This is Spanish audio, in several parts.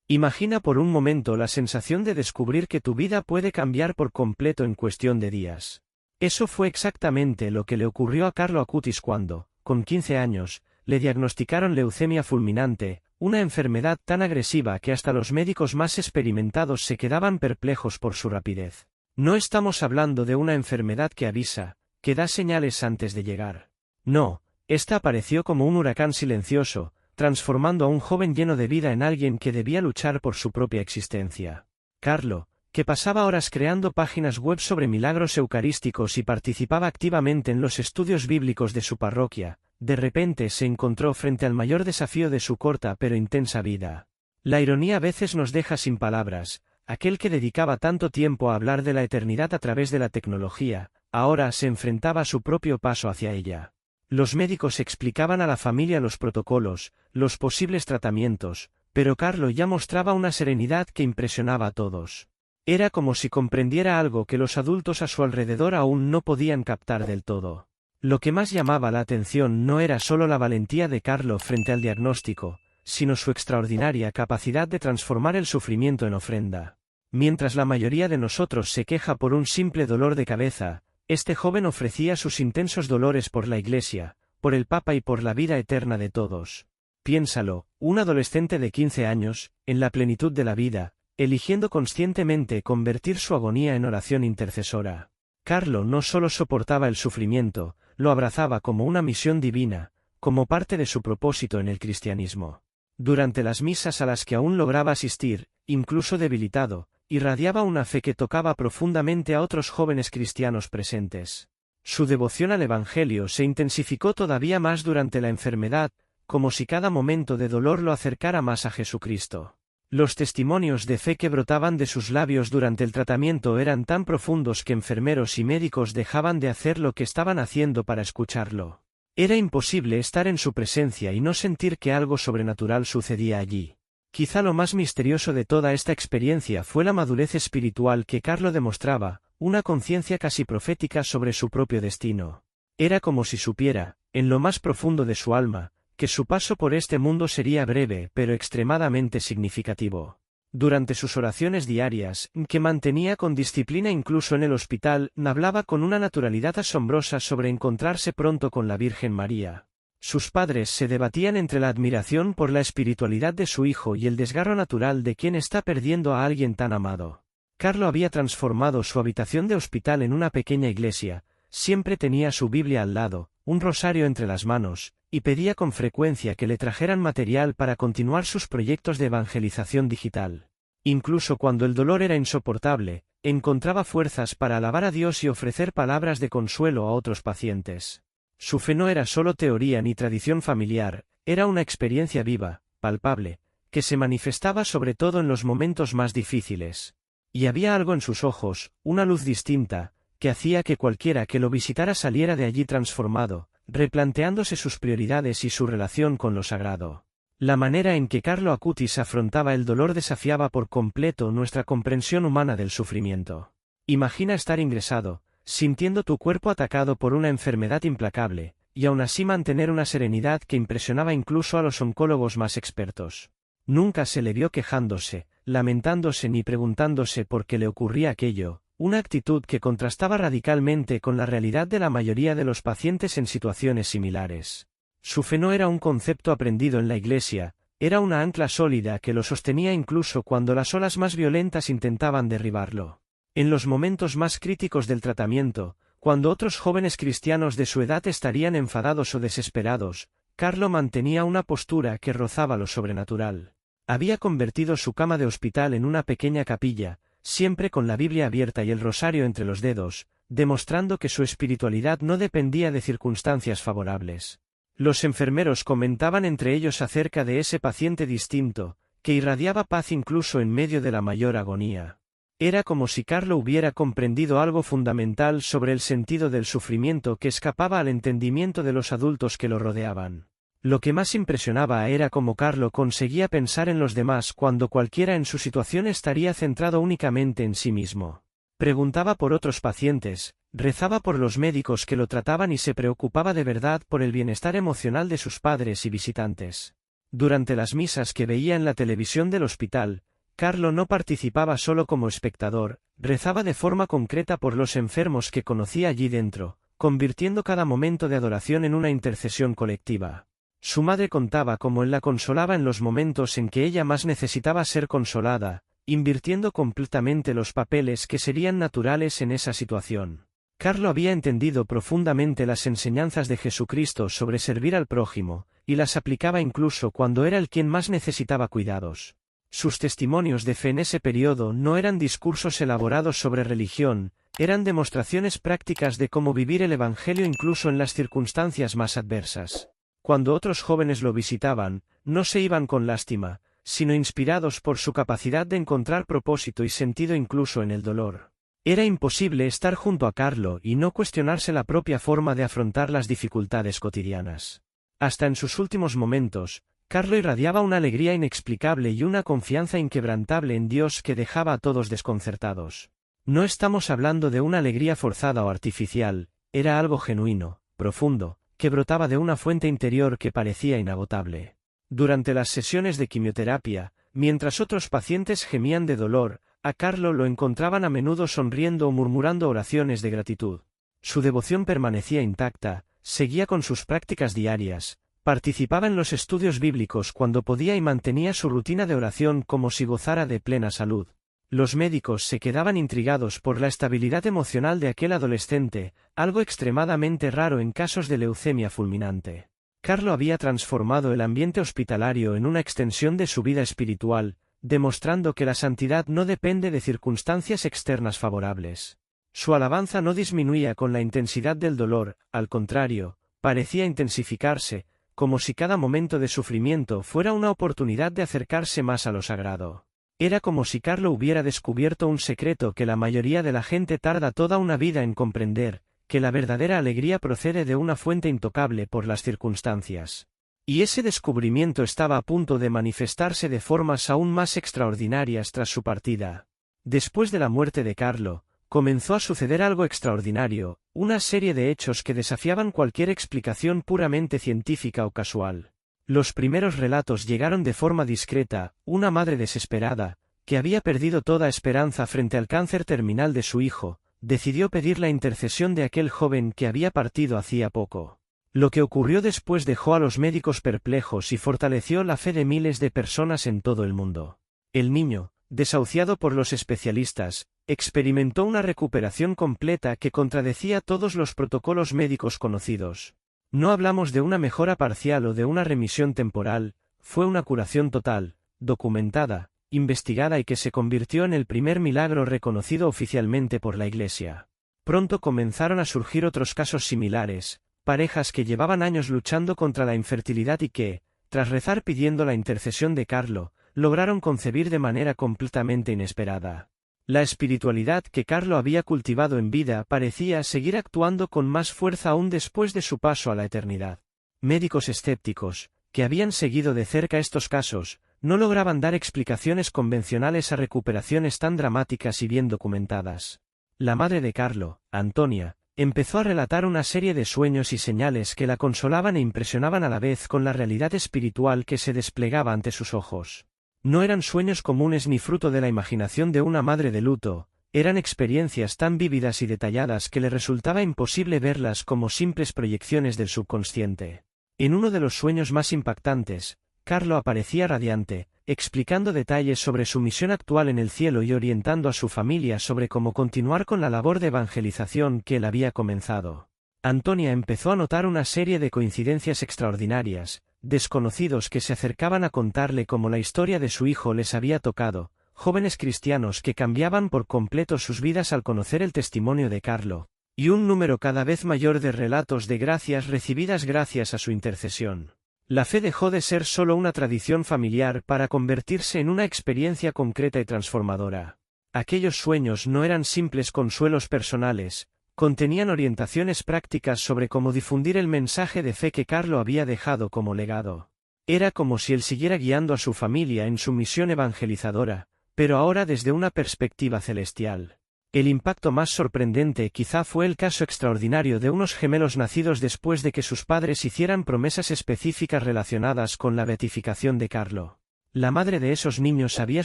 Imagina por un momento la sensación de descubrir que tu vida puede cambiar por completo en cuestión de días. Eso fue exactamente lo que le ocurrió a Carlo Acutis cuando, con 15 años, le diagnosticaron leucemia fulminante, una enfermedad tan agresiva que hasta los médicos más experimentados se quedaban perplejos por su rapidez. No estamos hablando de una enfermedad que avisa, que da señales antes de llegar. No, esta apareció como un huracán silencioso, transformando a un joven lleno de vida en alguien que debía luchar por su propia existencia. Carlo, que pasaba horas creando páginas web sobre milagros eucarísticos y participaba activamente en los estudios bíblicos de su parroquia, de repente se encontró frente al mayor desafío de su corta pero intensa vida. La ironía a veces nos deja sin palabras. Aquel que dedicaba tanto tiempo a hablar de la eternidad a través de la tecnología, ahora se enfrentaba a su propio paso hacia ella. Los médicos explicaban a la familia los protocolos, los posibles tratamientos, pero Carlo ya mostraba una serenidad que impresionaba a todos. Era como si comprendiera algo que los adultos a su alrededor aún no podían captar del todo. Lo que más llamaba la atención no era solo la valentía de Carlo frente al diagnóstico, sino su extraordinaria capacidad de transformar el sufrimiento en ofrenda. Mientras la mayoría de nosotros se queja por un simple dolor de cabeza, este joven ofrecía sus intensos dolores por la Iglesia, por el Papa y por la vida eterna de todos. Piénsalo, un adolescente de 15 años, en la plenitud de la vida, eligiendo conscientemente convertir su agonía en oración intercesora. Carlo no solo soportaba el sufrimiento, lo abrazaba como una misión divina, como parte de su propósito en el cristianismo. Durante las misas a las que aún lograba asistir, incluso debilitado, irradiaba una fe que tocaba profundamente a otros jóvenes cristianos presentes. Su devoción al Evangelio se intensificó todavía más durante la enfermedad, como si cada momento de dolor lo acercara más a Jesucristo. Los testimonios de fe que brotaban de sus labios durante el tratamiento eran tan profundos que enfermeros y médicos dejaban de hacer lo que estaban haciendo para escucharlo. Era imposible estar en su presencia y no sentir que algo sobrenatural sucedía allí. Quizá lo más misterioso de toda esta experiencia fue la madurez espiritual que Carlo demostraba, una conciencia casi profética sobre su propio destino. Era como si supiera, en lo más profundo de su alma, que su paso por este mundo sería breve pero extremadamente significativo. Durante sus oraciones diarias, que mantenía con disciplina incluso en el hospital, hablaba con una naturalidad asombrosa sobre encontrarse pronto con la Virgen María. Sus padres se debatían entre la admiración por la espiritualidad de su hijo y el desgarro natural de quien está perdiendo a alguien tan amado. Carlo había transformado su habitación de hospital en una pequeña iglesia, siempre tenía su Biblia al lado, un rosario entre las manos, y pedía con frecuencia que le trajeran material para continuar sus proyectos de evangelización digital. Incluso cuando el dolor era insoportable, encontraba fuerzas para alabar a Dios y ofrecer palabras de consuelo a otros pacientes. Su fe no era solo teoría ni tradición familiar, era una experiencia viva, palpable, que se manifestaba sobre todo en los momentos más difíciles. Y había algo en sus ojos, una luz distinta, que hacía que cualquiera que lo visitara saliera de allí transformado, replanteándose sus prioridades y su relación con lo sagrado. La manera en que Carlo Acutis afrontaba el dolor desafiaba por completo nuestra comprensión humana del sufrimiento. Imagina estar ingresado, sintiendo tu cuerpo atacado por una enfermedad implacable, y aún así mantener una serenidad que impresionaba incluso a los oncólogos más expertos. Nunca se le vio quejándose, lamentándose ni preguntándose por qué le ocurría aquello, una actitud que contrastaba radicalmente con la realidad de la mayoría de los pacientes en situaciones similares. Su fe no era un concepto aprendido en la iglesia, era una ancla sólida que lo sostenía incluso cuando las olas más violentas intentaban derribarlo. En los momentos más críticos del tratamiento, cuando otros jóvenes cristianos de su edad estarían enfadados o desesperados, Carlo mantenía una postura que rozaba lo sobrenatural. Había convertido su cama de hospital en una pequeña capilla, siempre con la Biblia abierta y el rosario entre los dedos, demostrando que su espiritualidad no dependía de circunstancias favorables. Los enfermeros comentaban entre ellos acerca de ese paciente distinto, que irradiaba paz incluso en medio de la mayor agonía. Era como si Carlo hubiera comprendido algo fundamental sobre el sentido del sufrimiento que escapaba al entendimiento de los adultos que lo rodeaban. Lo que más impresionaba era cómo Carlo conseguía pensar en los demás cuando cualquiera en su situación estaría centrado únicamente en sí mismo. Preguntaba por otros pacientes, rezaba por los médicos que lo trataban y se preocupaba de verdad por el bienestar emocional de sus padres y visitantes. Durante las misas que veía en la televisión del hospital, Carlo no participaba solo como espectador, rezaba de forma concreta por los enfermos que conocía allí dentro, convirtiendo cada momento de adoración en una intercesión colectiva. Su madre contaba cómo él la consolaba en los momentos en que ella más necesitaba ser consolada, invirtiendo completamente los papeles que serían naturales en esa situación. Carlo había entendido profundamente las enseñanzas de Jesucristo sobre servir al prójimo, y las aplicaba incluso cuando era el quien más necesitaba cuidados. Sus testimonios de fe en ese periodo no eran discursos elaborados sobre religión, eran demostraciones prácticas de cómo vivir el Evangelio incluso en las circunstancias más adversas. Cuando otros jóvenes lo visitaban, no se iban con lástima, sino inspirados por su capacidad de encontrar propósito y sentido incluso en el dolor. Era imposible estar junto a Carlo y no cuestionarse la propia forma de afrontar las dificultades cotidianas. Hasta en sus últimos momentos, Carlo irradiaba una alegría inexplicable y una confianza inquebrantable en Dios que dejaba a todos desconcertados. No estamos hablando de una alegría forzada o artificial, era algo genuino, profundo, que brotaba de una fuente interior que parecía inagotable. Durante las sesiones de quimioterapia, mientras otros pacientes gemían de dolor, a Carlo lo encontraban a menudo sonriendo o murmurando oraciones de gratitud. Su devoción permanecía intacta, seguía con sus prácticas diarias, participaba en los estudios bíblicos cuando podía y mantenía su rutina de oración como si gozara de plena salud. Los médicos se quedaban intrigados por la estabilidad emocional de aquel adolescente, algo extremadamente raro en casos de leucemia fulminante. Carlo había transformado el ambiente hospitalario en una extensión de su vida espiritual, demostrando que la santidad no depende de circunstancias externas favorables. Su alabanza no disminuía con la intensidad del dolor, al contrario, parecía intensificarse, como si cada momento de sufrimiento fuera una oportunidad de acercarse más a lo sagrado. Era como si Carlo hubiera descubierto un secreto que la mayoría de la gente tarda toda una vida en comprender, que la verdadera alegría procede de una fuente intocable por las circunstancias. Y ese descubrimiento estaba a punto de manifestarse de formas aún más extraordinarias tras su partida. Después de la muerte de Carlo, comenzó a suceder algo extraordinario, una serie de hechos que desafiaban cualquier explicación puramente científica o casual. Los primeros relatos llegaron de forma discreta, una madre desesperada, que había perdido toda esperanza frente al cáncer terminal de su hijo, decidió pedir la intercesión de aquel joven que había partido hacía poco. Lo que ocurrió después dejó a los médicos perplejos y fortaleció la fe de miles de personas en todo el mundo. El niño, desahuciado por los especialistas, experimentó una recuperación completa que contradecía todos los protocolos médicos conocidos. No hablamos de una mejora parcial o de una remisión temporal, fue una curación total, documentada, investigada y que se convirtió en el primer milagro reconocido oficialmente por la Iglesia. Pronto comenzaron a surgir otros casos similares, parejas que llevaban años luchando contra la infertilidad y que, tras rezar pidiendo la intercesión de Carlo, lograron concebir de manera completamente inesperada. La espiritualidad que Carlo había cultivado en vida parecía seguir actuando con más fuerza aún después de su paso a la eternidad. Médicos escépticos, que habían seguido de cerca estos casos, no lograban dar explicaciones convencionales a recuperaciones tan dramáticas y bien documentadas. La madre de Carlo, Antonia, empezó a relatar una serie de sueños y señales que la consolaban e impresionaban a la vez con la realidad espiritual que se desplegaba ante sus ojos. No eran sueños comunes ni fruto de la imaginación de una madre de luto, eran experiencias tan vívidas y detalladas que le resultaba imposible verlas como simples proyecciones del subconsciente. En uno de los sueños más impactantes, Carlo aparecía radiante, explicando detalles sobre su misión actual en el cielo y orientando a su familia sobre cómo continuar con la labor de evangelización que él había comenzado. Antonia empezó a notar una serie de coincidencias extraordinarias, desconocidos que se acercaban a contarle cómo la historia de su hijo les había tocado, jóvenes cristianos que cambiaban por completo sus vidas al conocer el testimonio de Carlo, y un número cada vez mayor de relatos de gracias recibidas gracias a su intercesión. La fe dejó de ser solo una tradición familiar para convertirse en una experiencia concreta y transformadora. Aquellos sueños no eran simples consuelos personales, contenían orientaciones prácticas sobre cómo difundir el mensaje de fe que Carlo había dejado como legado. Era como si él siguiera guiando a su familia en su misión evangelizadora, pero ahora desde una perspectiva celestial. El impacto más sorprendente quizá fue el caso extraordinario de unos gemelos nacidos después de que sus padres hicieran promesas específicas relacionadas con la beatificación de Carlo. La madre de esos niños había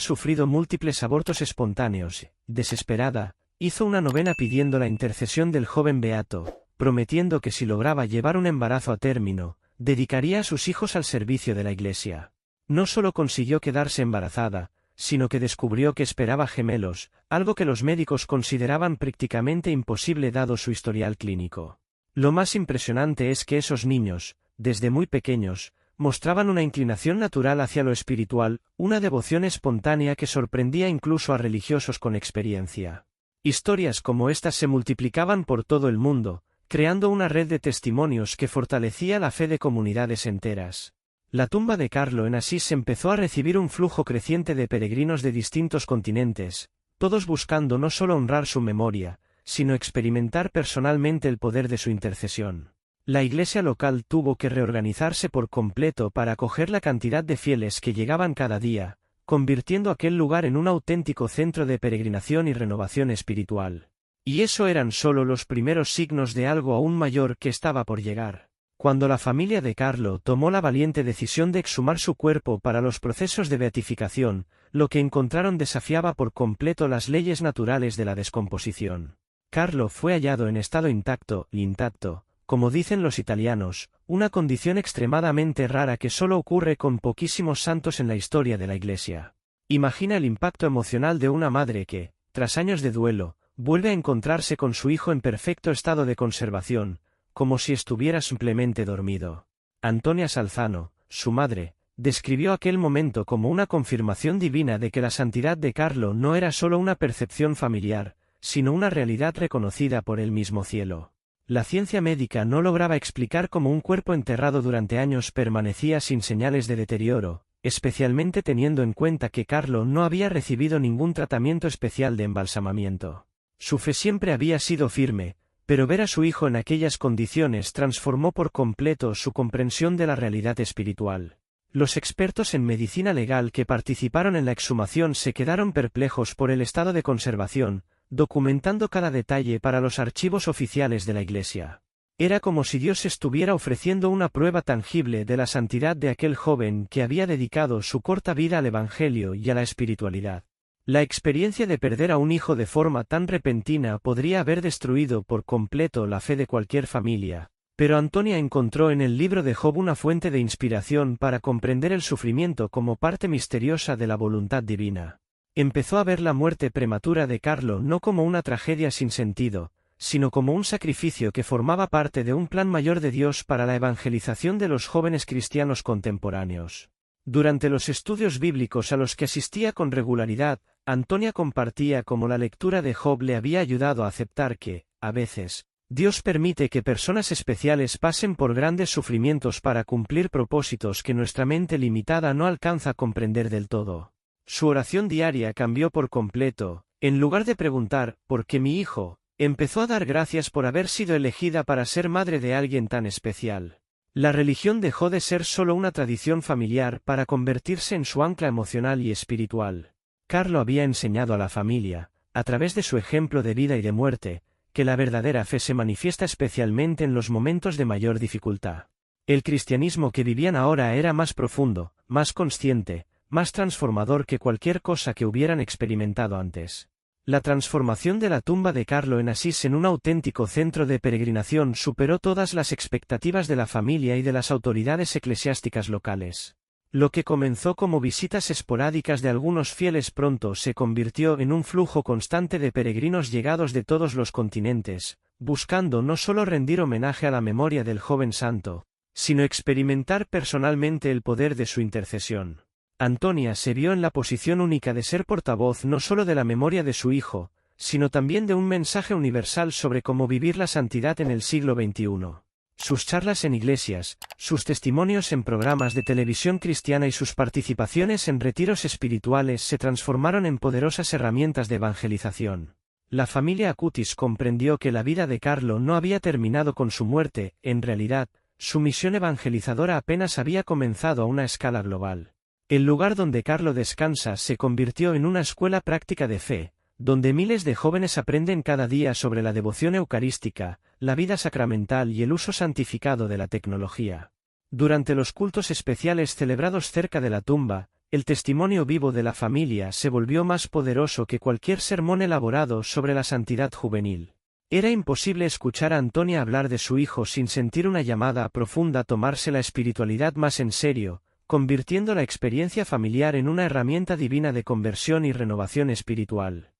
sufrido múltiples abortos espontáneos. Desesperada, hizo una novena pidiendo la intercesión del joven beato, prometiendo que si lograba llevar un embarazo a término, dedicaría a sus hijos al servicio de la Iglesia. No solo consiguió quedarse embarazada, sino que descubrió que esperaba gemelos, algo que los médicos consideraban prácticamente imposible dado su historial clínico. Lo más impresionante es que esos niños, desde muy pequeños, mostraban una inclinación natural hacia lo espiritual, una devoción espontánea que sorprendía incluso a religiosos con experiencia. Historias como estas se multiplicaban por todo el mundo, creando una red de testimonios que fortalecía la fe de comunidades enteras. La tumba de Carlo en Asís empezó a recibir un flujo creciente de peregrinos de distintos continentes, todos buscando no solo honrar su memoria, sino experimentar personalmente el poder de su intercesión. La iglesia local tuvo que reorganizarse por completo para acoger la cantidad de fieles que llegaban cada día, convirtiendo aquel lugar en un auténtico centro de peregrinación y renovación espiritual. Y eso eran solo los primeros signos de algo aún mayor que estaba por llegar. Cuando la familia de Carlo tomó la valiente decisión de exhumar su cuerpo para los procesos de beatificación, lo que encontraron desafiaba por completo las leyes naturales de la descomposición. Carlo fue hallado en estado intacto, como dicen los italianos, una condición extremadamente rara que solo ocurre con poquísimos santos en la historia de la Iglesia. Imagina el impacto emocional de una madre que, tras años de duelo, vuelve a encontrarse con su hijo en perfecto estado de conservación, como si estuviera simplemente dormido. Antonia Salzano, su madre, describió aquel momento como una confirmación divina de que la santidad de Carlo no era solo una percepción familiar, sino una realidad reconocida por el mismo cielo. La ciencia médica no lograba explicar cómo un cuerpo enterrado durante años permanecía sin señales de deterioro, especialmente teniendo en cuenta que Carlo no había recibido ningún tratamiento especial de embalsamamiento. Su fe siempre había sido firme, pero ver a su hijo en aquellas condiciones transformó por completo su comprensión de la realidad espiritual. Los expertos en medicina legal que participaron en la exhumación se quedaron perplejos por el estado de conservación, documentando cada detalle para los archivos oficiales de la Iglesia. Era como si Dios estuviera ofreciendo una prueba tangible de la santidad de aquel joven que había dedicado su corta vida al Evangelio y a la espiritualidad. La experiencia de perder a un hijo de forma tan repentina podría haber destruido por completo la fe de cualquier familia, pero Antonia encontró en el libro de Job una fuente de inspiración para comprender el sufrimiento como parte misteriosa de la voluntad divina. Empezó a ver la muerte prematura de Carlo no como una tragedia sin sentido, sino como un sacrificio que formaba parte de un plan mayor de Dios para la evangelización de los jóvenes cristianos contemporáneos. Durante los estudios bíblicos a los que asistía con regularidad, Antonia compartía cómo la lectura de Job le había ayudado a aceptar que, a veces, Dios permite que personas especiales pasen por grandes sufrimientos para cumplir propósitos que nuestra mente limitada no alcanza a comprender del todo. Su oración diaria cambió por completo. En lugar de preguntar, ¿por qué mi hijo?, empezó a dar gracias por haber sido elegida para ser madre de alguien tan especial. La religión dejó de ser solo una tradición familiar para convertirse en su ancla emocional y espiritual. Carlo había enseñado a la familia, a través de su ejemplo de vida y de muerte, que la verdadera fe se manifiesta especialmente en los momentos de mayor dificultad. El cristianismo que vivían ahora era más profundo, más consciente, más transformador que cualquier cosa que hubieran experimentado antes. La transformación de la tumba de Carlo en Asís en un auténtico centro de peregrinación superó todas las expectativas de la familia y de las autoridades eclesiásticas locales. Lo que comenzó como visitas esporádicas de algunos fieles pronto se convirtió en un flujo constante de peregrinos llegados de todos los continentes, buscando no solo rendir homenaje a la memoria del joven santo, sino experimentar personalmente el poder de su intercesión. Antonia se vio en la posición única de ser portavoz no solo de la memoria de su hijo, sino también de un mensaje universal sobre cómo vivir la santidad en el siglo XXI. Sus charlas en iglesias, sus testimonios en programas de televisión cristiana y sus participaciones en retiros espirituales se transformaron en poderosas herramientas de evangelización. La familia Acutis comprendió que la vida de Carlo no había terminado con su muerte, en realidad, su misión evangelizadora apenas había comenzado a una escala global. El lugar donde Carlo descansa se convirtió en una escuela práctica de fe, donde miles de jóvenes aprenden cada día sobre la devoción eucarística, la vida sacramental y el uso santificado de la tecnología. Durante los cultos especiales celebrados cerca de la tumba, el testimonio vivo de la familia se volvió más poderoso que cualquier sermón elaborado sobre la santidad juvenil. Era imposible escuchar a Antonia hablar de su hijo sin sentir una llamada profunda a tomarse la espiritualidad más en serio, convirtiendo la experiencia familiar en una herramienta divina de conversión y renovación espiritual.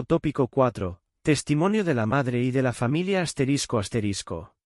Tópico 4. Testimonio de la madre y de la familia ***.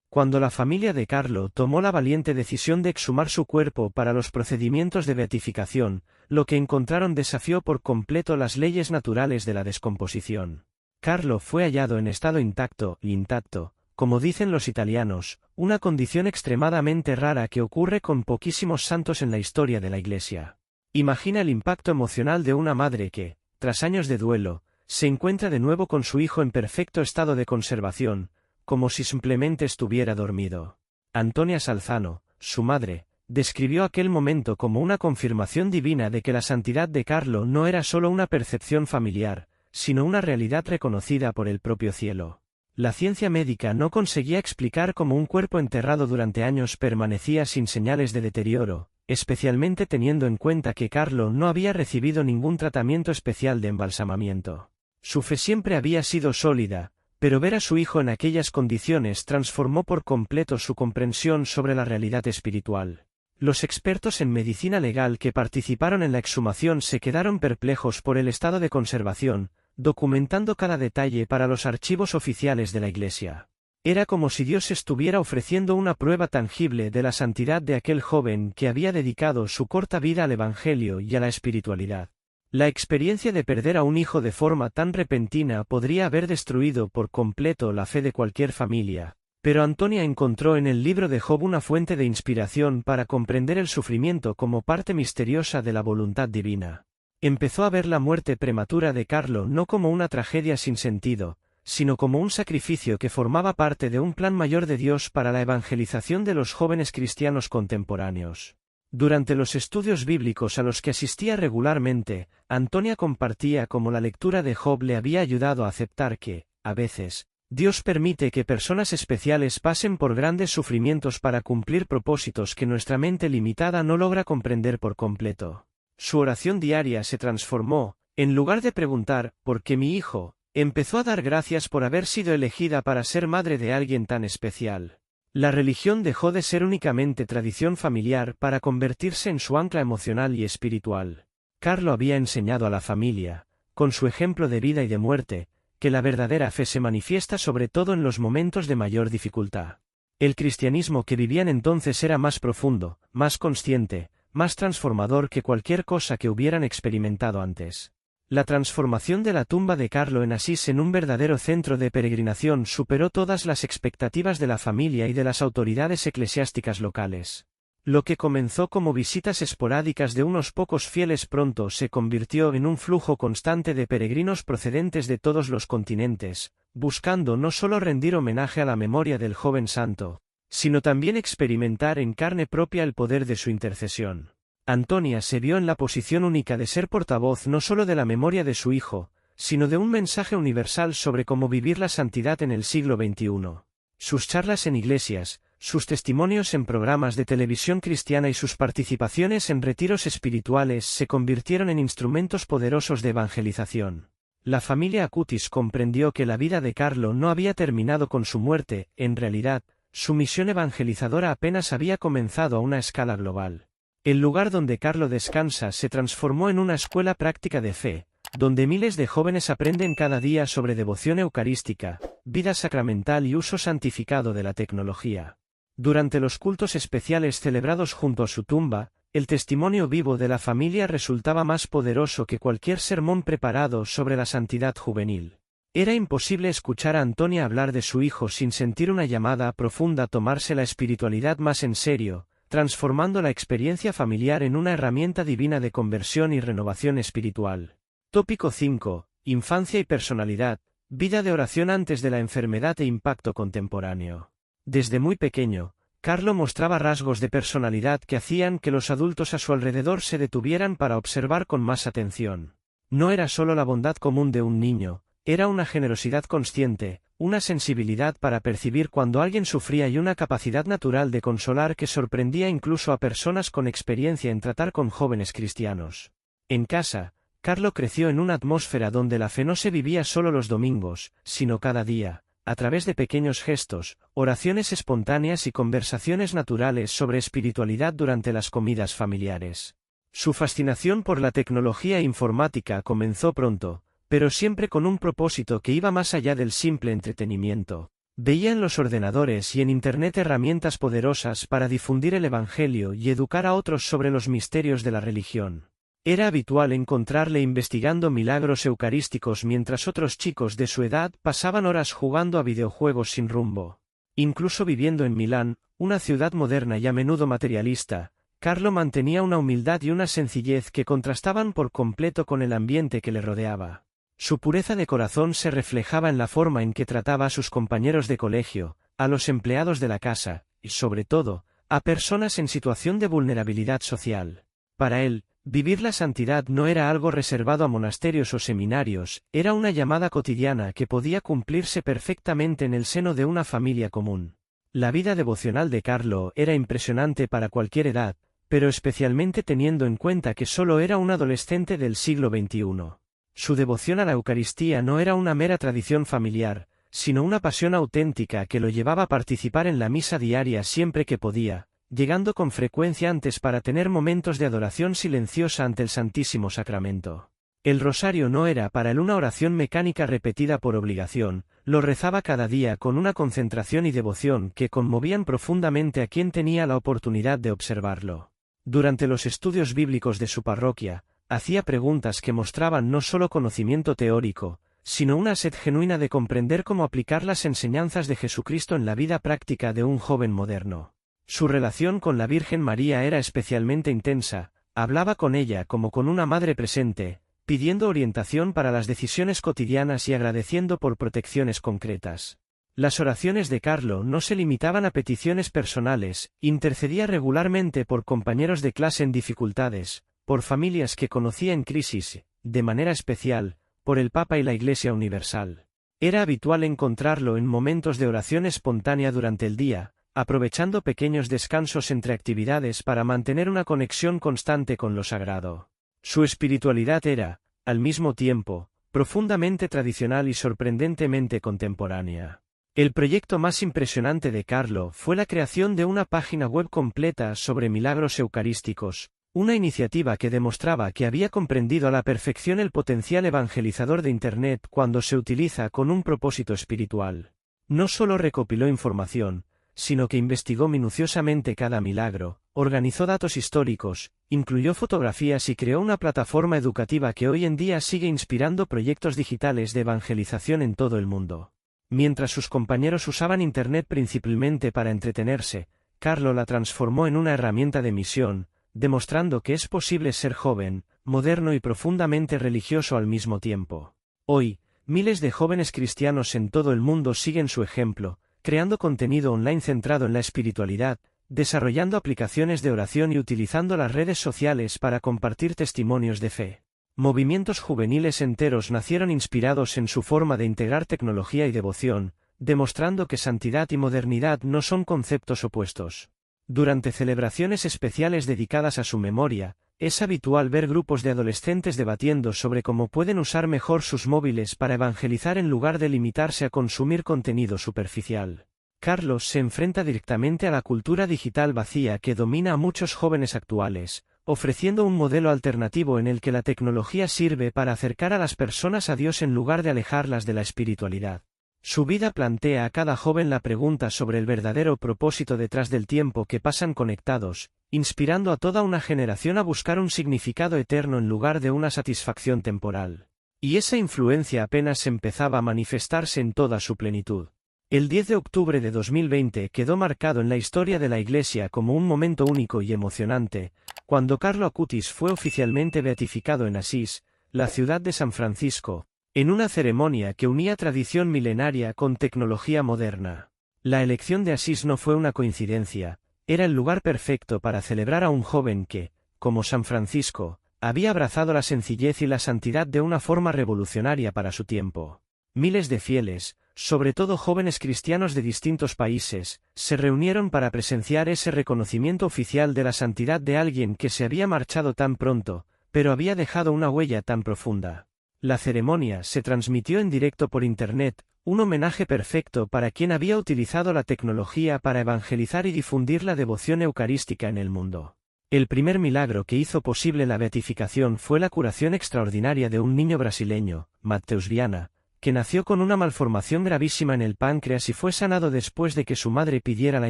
Cuando la familia de Carlo tomó la valiente decisión de exhumar su cuerpo para los procedimientos de beatificación, lo que encontraron desafió por completo las leyes naturales de la descomposición. Carlo fue hallado en estado intacto, como dicen los italianos, una condición extremadamente rara que ocurre con poquísimos santos en la historia de la Iglesia. Imagina el impacto emocional de una madre que, tras años de duelo, se encuentra de nuevo con su hijo en perfecto estado de conservación, como si simplemente estuviera dormido. Antonia Salzano, su madre, describió aquel momento como una confirmación divina de que la santidad de Carlo no era solo una percepción familiar, sino una realidad reconocida por el propio cielo. La ciencia médica no conseguía explicar cómo un cuerpo enterrado durante años permanecía sin señales de deterioro, especialmente teniendo en cuenta que Carlo no había recibido ningún tratamiento especial de embalsamamiento. Su fe siempre había sido sólida, pero ver a su hijo en aquellas condiciones transformó por completo su comprensión sobre la realidad espiritual. Los expertos en medicina legal que participaron en la exhumación se quedaron perplejos por el estado de conservación, documentando cada detalle para los archivos oficiales de la Iglesia. Era como si Dios estuviera ofreciendo una prueba tangible de la santidad de aquel joven que había dedicado su corta vida al Evangelio y a la espiritualidad. La experiencia de perder a un hijo de forma tan repentina podría haber destruido por completo la fe de cualquier familia, pero Antonia encontró en el libro de Job una fuente de inspiración para comprender el sufrimiento como parte misteriosa de la voluntad divina. Empezó a ver la muerte prematura de Carlo no como una tragedia sin sentido, sino como un sacrificio que formaba parte de un plan mayor de Dios para la evangelización de los jóvenes cristianos contemporáneos. Durante los estudios bíblicos a los que asistía regularmente, Antonia compartía cómo la lectura de Job le había ayudado a aceptar que, a veces, Dios permite que personas especiales pasen por grandes sufrimientos para cumplir propósitos que nuestra mente limitada no logra comprender por completo. Su oración diaria se transformó, en lugar de preguntar, ¿por qué mi hijo?, empezó a dar gracias por haber sido elegida para ser madre de alguien tan especial. La religión dejó de ser únicamente tradición familiar para convertirse en su ancla emocional y espiritual. Carlo había enseñado a la familia, con su ejemplo de vida y de muerte, que la verdadera fe se manifiesta sobre todo en los momentos de mayor dificultad. El cristianismo que vivían entonces era más profundo, más consciente, más transformador que cualquier cosa que hubieran experimentado antes. La transformación de la tumba de Carlo en Asís en un verdadero centro de peregrinación superó todas las expectativas de la familia y de las autoridades eclesiásticas locales. Lo que comenzó como visitas esporádicas de unos pocos fieles pronto se convirtió en un flujo constante de peregrinos procedentes de todos los continentes, buscando no solo rendir homenaje a la memoria del joven santo, sino también experimentar en carne propia el poder de su intercesión. Antonia se vio en la posición única de ser portavoz no solo de la memoria de su hijo, sino de un mensaje universal sobre cómo vivir la santidad en el siglo XXI. Sus charlas en iglesias, sus testimonios en programas de televisión cristiana y sus participaciones en retiros espirituales se convirtieron en instrumentos poderosos de evangelización. La familia Acutis comprendió que la vida de Carlo no había terminado con su muerte, en realidad, su misión evangelizadora apenas había comenzado a una escala global. El lugar donde Carlo descansa se transformó en una escuela práctica de fe, donde miles de jóvenes aprenden cada día sobre devoción eucarística, vida sacramental y uso santificado de la tecnología. Durante los cultos especiales celebrados junto a su tumba, el testimonio vivo de la familia resultaba más poderoso que cualquier sermón preparado sobre la santidad juvenil. Era imposible escuchar a Antonia hablar de su hijo sin sentir una llamada profunda a tomarse la espiritualidad más en serio, transformando la experiencia familiar en una herramienta divina de conversión y renovación espiritual. Tópico 5. Infancia y personalidad, vida de oración antes de la enfermedad e impacto contemporáneo. Desde muy pequeño, Carlo mostraba rasgos de personalidad que hacían que los adultos a su alrededor se detuvieran para observar con más atención. No era solo la bondad común de un niño, era una generosidad consciente, una sensibilidad para percibir cuando alguien sufría y una capacidad natural de consolar que sorprendía incluso a personas con experiencia en tratar con jóvenes cristianos. En casa, Carlo creció en una atmósfera donde la fe no se vivía solo los domingos, sino cada día, a través de pequeños gestos, oraciones espontáneas y conversaciones naturales sobre espiritualidad durante las comidas familiares. Su fascinación por la tecnología e informática comenzó pronto, pero siempre con un propósito que iba más allá del simple entretenimiento. Veía en los ordenadores y en Internet herramientas poderosas para difundir el Evangelio y educar a otros sobre los misterios de la religión. Era habitual encontrarle investigando milagros eucarísticos mientras otros chicos de su edad pasaban horas jugando a videojuegos sin rumbo. Incluso viviendo en Milán, una ciudad moderna y a menudo materialista, Carlo mantenía una humildad y una sencillez que contrastaban por completo con el ambiente que le rodeaba. Su pureza de corazón se reflejaba en la forma en que trataba a sus compañeros de colegio, a los empleados de la casa, y sobre todo, a personas en situación de vulnerabilidad social. Para él, vivir la santidad no era algo reservado a monasterios o seminarios, era una llamada cotidiana que podía cumplirse perfectamente en el seno de una familia común. La vida devocional de Carlo era impresionante para cualquier edad, pero especialmente teniendo en cuenta que solo era un adolescente del siglo XXI. Su devoción a la Eucaristía no era una mera tradición familiar, sino una pasión auténtica que lo llevaba a participar en la misa diaria siempre que podía, llegando con frecuencia antes para tener momentos de adoración silenciosa ante el Santísimo Sacramento. El rosario no era para él una oración mecánica repetida por obligación, lo rezaba cada día con una concentración y devoción que conmovían profundamente a quien tenía la oportunidad de observarlo. Durante los estudios bíblicos de su parroquia, hacía preguntas que mostraban no solo conocimiento teórico, sino una sed genuina de comprender cómo aplicar las enseñanzas de Jesucristo en la vida práctica de un joven moderno. Su relación con la Virgen María era especialmente intensa, hablaba con ella como con una madre presente, pidiendo orientación para las decisiones cotidianas y agradeciendo por protecciones concretas. Las oraciones de Carlo no se limitaban a peticiones personales, intercedía regularmente por compañeros de clase en dificultades, por familias que conocía en crisis, de manera especial, por el Papa y la Iglesia Universal. Era habitual encontrarlo en momentos de oración espontánea durante el día, aprovechando pequeños descansos entre actividades para mantener una conexión constante con lo sagrado. Su espiritualidad era, al mismo tiempo, profundamente tradicional y sorprendentemente contemporánea. El proyecto más impresionante de Carlo fue la creación de una página web completa sobre milagros eucarísticos, una iniciativa que demostraba que había comprendido a la perfección el potencial evangelizador de Internet cuando se utiliza con un propósito espiritual. No solo recopiló información, sino que investigó minuciosamente cada milagro, organizó datos históricos, incluyó fotografías y creó una plataforma educativa que hoy en día sigue inspirando proyectos digitales de evangelización en todo el mundo. Mientras sus compañeros usaban Internet principalmente para entretenerse, Carlo la transformó en una herramienta de misión, demostrando que es posible ser joven, moderno y profundamente religioso al mismo tiempo. Hoy, miles de jóvenes cristianos en todo el mundo siguen su ejemplo, creando contenido online centrado en la espiritualidad, desarrollando aplicaciones de oración y utilizando las redes sociales para compartir testimonios de fe. Movimientos juveniles enteros nacieron inspirados en su forma de integrar tecnología y devoción, demostrando que santidad y modernidad no son conceptos opuestos. Durante celebraciones especiales dedicadas a su memoria, es habitual ver grupos de adolescentes debatiendo sobre cómo pueden usar mejor sus móviles para evangelizar en lugar de limitarse a consumir contenido superficial. Carlo se enfrenta directamente a la cultura digital vacía que domina a muchos jóvenes actuales, ofreciendo un modelo alternativo en el que la tecnología sirve para acercar a las personas a Dios en lugar de alejarlas de la espiritualidad. Su vida plantea a cada joven la pregunta sobre el verdadero propósito detrás del tiempo que pasan conectados, inspirando a toda una generación a buscar un significado eterno en lugar de una satisfacción temporal. Y esa influencia apenas empezaba a manifestarse en toda su plenitud. El 10 de octubre de 2020 quedó marcado en la historia de la Iglesia como un momento único y emocionante, cuando Carlo Acutis fue oficialmente beatificado en Asís, la ciudad de San Francisco, en una ceremonia que unía tradición milenaria con tecnología moderna. La elección de Asís no fue una coincidencia, era el lugar perfecto para celebrar a un joven que, como San Francisco, había abrazado la sencillez y la santidad de una forma revolucionaria para su tiempo. Miles de fieles, sobre todo jóvenes cristianos de distintos países, se reunieron para presenciar ese reconocimiento oficial de la santidad de alguien que se había marchado tan pronto, pero había dejado una huella tan profunda. La ceremonia se transmitió en directo por Internet, un homenaje perfecto para quien había utilizado la tecnología para evangelizar y difundir la devoción eucarística en el mundo. El primer milagro que hizo posible la beatificación fue la curación extraordinaria de un niño brasileño, Mateus Viana, que nació con una malformación gravísima en el páncreas y fue sanado después de que su madre pidiera la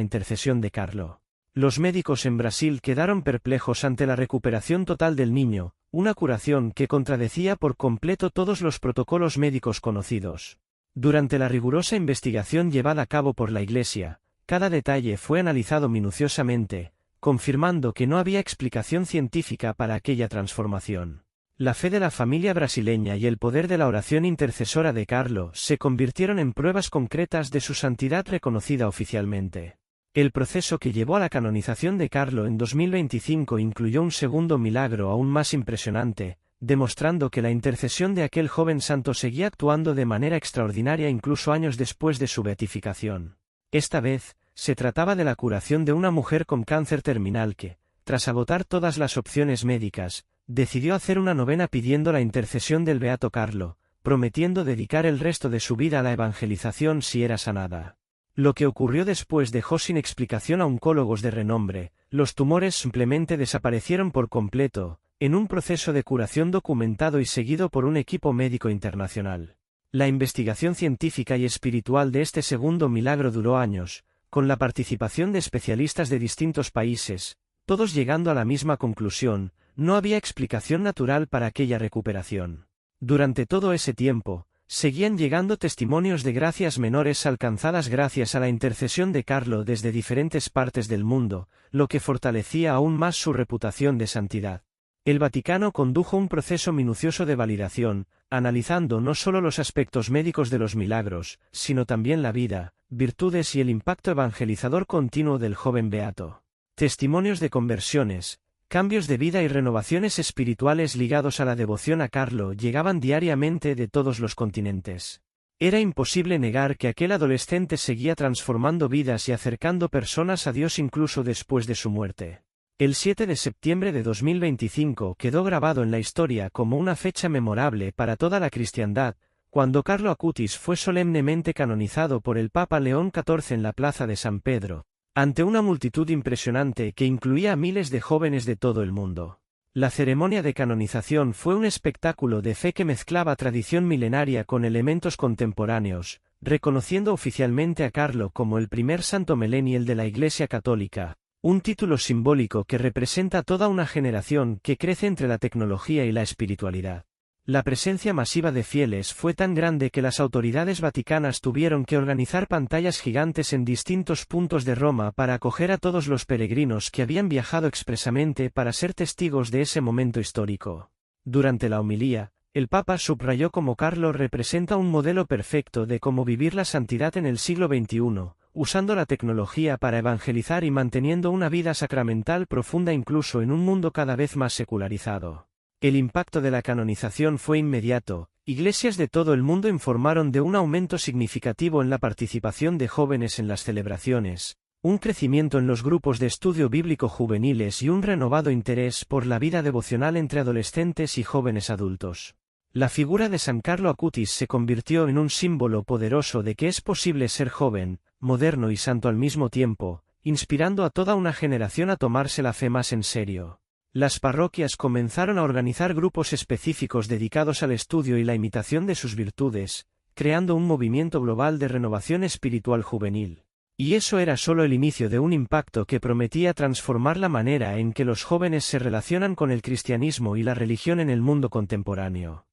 intercesión de Carlo. Los médicos en Brasil quedaron perplejos ante la recuperación total del niño, una curación que contradecía por completo todos los protocolos médicos conocidos. Durante la rigurosa investigación llevada a cabo por la Iglesia, cada detalle fue analizado minuciosamente, confirmando que no había explicación científica para aquella transformación. La fe de la familia brasileña y el poder de la oración intercesora de Carlo se convirtieron en pruebas concretas de su santidad reconocida oficialmente. El proceso que llevó a la canonización de Carlo en 2025 incluyó un segundo milagro aún más impresionante, demostrando que la intercesión de aquel joven santo seguía actuando de manera extraordinaria incluso años después de su beatificación. Esta vez, se trataba de la curación de una mujer con cáncer terminal que, tras agotar todas las opciones médicas, decidió hacer una novena pidiendo la intercesión del beato Carlo, prometiendo dedicar el resto de su vida a la evangelización si era sanada. Lo que ocurrió después dejó sin explicación a oncólogos de renombre. Los tumores simplemente desaparecieron por completo, en un proceso de curación documentado y seguido por un equipo médico internacional. La investigación científica y espiritual de este segundo milagro duró años, con la participación de especialistas de distintos países, todos llegando a la misma conclusión: no había explicación natural para aquella recuperación. Durante todo ese tiempo, seguían llegando testimonios de gracias menores alcanzadas gracias a la intercesión de Carlo desde diferentes partes del mundo, lo que fortalecía aún más su reputación de santidad. El Vaticano condujo un proceso minucioso de validación, analizando no solo los aspectos médicos de los milagros, sino también la vida, virtudes y el impacto evangelizador continuo del joven beato. Testimonios de conversiones, cambios de vida y renovaciones espirituales ligados a la devoción a Carlo llegaban diariamente de todos los continentes. Era imposible negar que aquel adolescente seguía transformando vidas y acercando personas a Dios incluso después de su muerte. El 7 de septiembre de 2025 quedó grabado en la historia como una fecha memorable para toda la cristiandad, cuando Carlo Acutis fue solemnemente canonizado por el Papa León XIV en la plaza de San Pedro, ante una multitud impresionante que incluía a miles de jóvenes de todo el mundo. La ceremonia de canonización fue un espectáculo de fe que mezclaba tradición milenaria con elementos contemporáneos, reconociendo oficialmente a Carlo como el primer santo millennial de la Iglesia Católica, un título simbólico que representa toda una generación que crece entre la tecnología y la espiritualidad. La presencia masiva de fieles fue tan grande que las autoridades vaticanas tuvieron que organizar pantallas gigantes en distintos puntos de Roma para acoger a todos los peregrinos que habían viajado expresamente para ser testigos de ese momento histórico. Durante la homilía, el Papa subrayó cómo Carlo representa un modelo perfecto de cómo vivir la santidad en el siglo XXI, usando la tecnología para evangelizar y manteniendo una vida sacramental profunda incluso en un mundo cada vez más secularizado. El impacto de la canonización fue inmediato. Iglesias de todo el mundo informaron de un aumento significativo en la participación de jóvenes en las celebraciones, un crecimiento en los grupos de estudio bíblico juveniles y un renovado interés por la vida devocional entre adolescentes y jóvenes adultos. La figura de San Carlo Acutis se convirtió en un símbolo poderoso de que es posible ser joven, moderno y santo al mismo tiempo, inspirando a toda una generación a tomarse la fe más en serio. Las parroquias comenzaron a organizar grupos específicos dedicados al estudio y la imitación de sus virtudes, creando un movimiento global de renovación espiritual juvenil. Y eso era solo el inicio de un impacto que prometía transformar la manera en que los jóvenes se relacionan con el cristianismo y la religión en el mundo contemporáneo.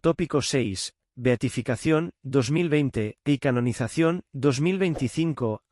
*Tópico 6. Beatificación, 2020, y canonización, 2025,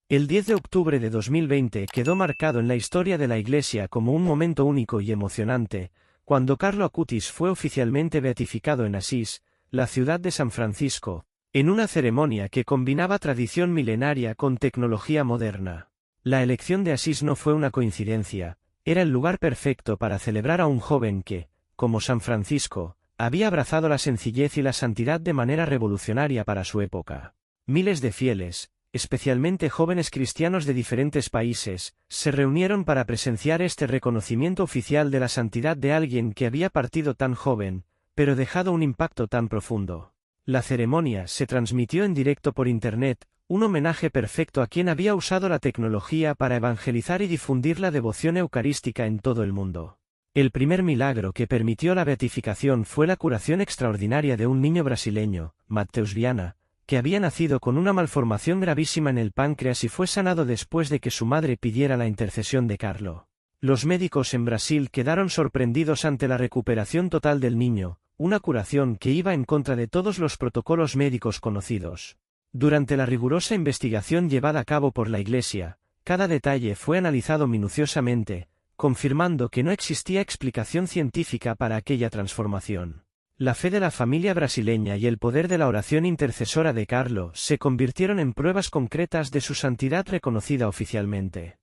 El 10 de octubre de 2020 quedó marcado en la historia de la Iglesia como un momento único y emocionante, cuando Carlo Acutis fue oficialmente beatificado en Asís, la ciudad de San Francisco, en una ceremonia que combinaba tradición milenaria con tecnología moderna. La elección de Asís no fue una coincidencia, Era el lugar perfecto para celebrar a un joven que, como San Francisco, había abrazado la sencillez y la santidad de manera revolucionaria para su época. Miles de fieles, especialmente jóvenes cristianos de diferentes países, se reunieron para presenciar este reconocimiento oficial de la santidad de alguien que había partido tan joven, pero dejado un impacto tan profundo. La ceremonia se transmitió en directo por Internet, un homenaje perfecto a quien había usado la tecnología para evangelizar y difundir la devoción eucarística en todo el mundo. El primer milagro que permitió la beatificación fue la curación extraordinaria de un niño brasileño, Mateus Viana, que había nacido con una malformación gravísima en el páncreas y fue sanado después de que su madre pidiera la intercesión de Carlo. Los médicos en Brasil quedaron sorprendidos ante la recuperación total del niño, una curación que iba en contra de todos los protocolos médicos conocidos. Durante la rigurosa investigación llevada a cabo por la Iglesia, cada detalle fue analizado minuciosamente, confirmando que no existía explicación científica para aquella transformación. La fe de la familia brasileña y el poder de la oración intercesora de Carlo se convirtieron en pruebas concretas de su santidad reconocida oficialmente.